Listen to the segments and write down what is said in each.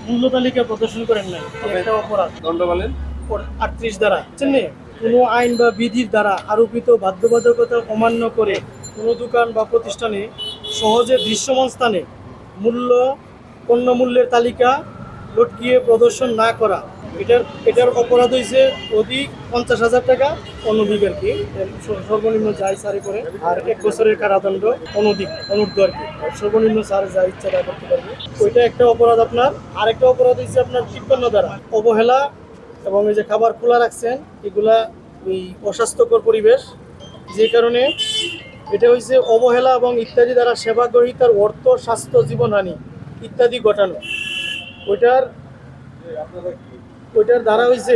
মূল্য তালিকা প্রদর্শন করেন নাই, একটা অপরাধ। দণ্ড বলেন 38 দ্বারা বুঝছেন নি? কোনো আইন বা বিধির দ্বারা আরোপিত বাধ্যবাধকতা অমান্য করে কোনো দোকান বা প্রতিষ্ঠানে সহজে দৃশ্যমান স্থানে মূল্য পণ্য মূল্যের তালিকা লটকিয়ে প্রদর্শন না করা, এটার অপরাধ হয়েছে অধিক 50,000 টাকা অনধিক আর কি। সর্বনিম্ন যা ইচ্ছা করে, আর 1 বছরের কারাদণ্ড অনূর্ধ্ব আর কি। আর সর্বনিম্ন স্যার যা ইচ্ছা তা করতে পারবে। ওইটা একটা অপরাধ আপনার। আরেকটা অপরাধ হচ্ছে আপনার 53 দ্বারা অবহেলা এবং এই যে খাবার খোলা রাখছেন, এগুলা ওই অস্বাস্থ্যকর পরিবেশ, যে কারণে এটা হচ্ছে অবহেলা এবং ইত্যাদি দ্বারা সেবা গ্রহীতার অর্থ, স্বাস্থ্য, জীবনহানি ইত্যাদি ঘটানো। ওইটার ধারা হয়েছে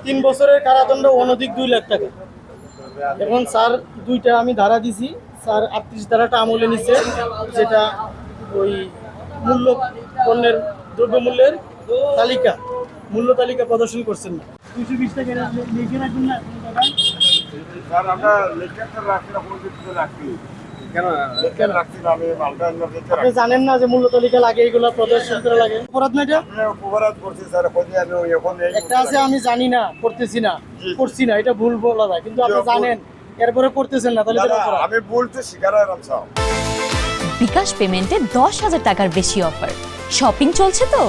3 বছরের কারাদণ্ড অনধিক 2 লাখ টাকা। এখন স্যার দুইটা আমি ধারা দিছি, স্যার 38 ধারাটা আমলে নিচ্ছে, যেটা ওই মূল্য পণ্যের দ্রব্যমূল্যের তালিকা মূল্য তালিকা প্রদর্শন করছেন না। 220 টাকা লিখে রাখুন না দাদা। স্যার আমরা লেখাটা রাখছি না, কোন কিছু রাখছি কেন লেখা রাখছি না, আমি মালটা লেখা আপনি জানেন না যে মূল্য তালিকা লাগে, এগুলো প্রদর্শন করে লাগে? অপরাধ না এটা? অপরাধ করছি স্যার, খোঁজে আমি এখন একটা আছে আমি জানি না, করতেছি না, করছি না, এটা ভুল বলা যায়, কিন্তু আপনি জানেন এরপরে করতেছেন না, তাহলে এটা অপরাধ। আমি বলতে শিকার হলাম স্যার। বিকাশ পেমেন্টে 10,000 টাকার বেশি অফার। শপিং চলছে তো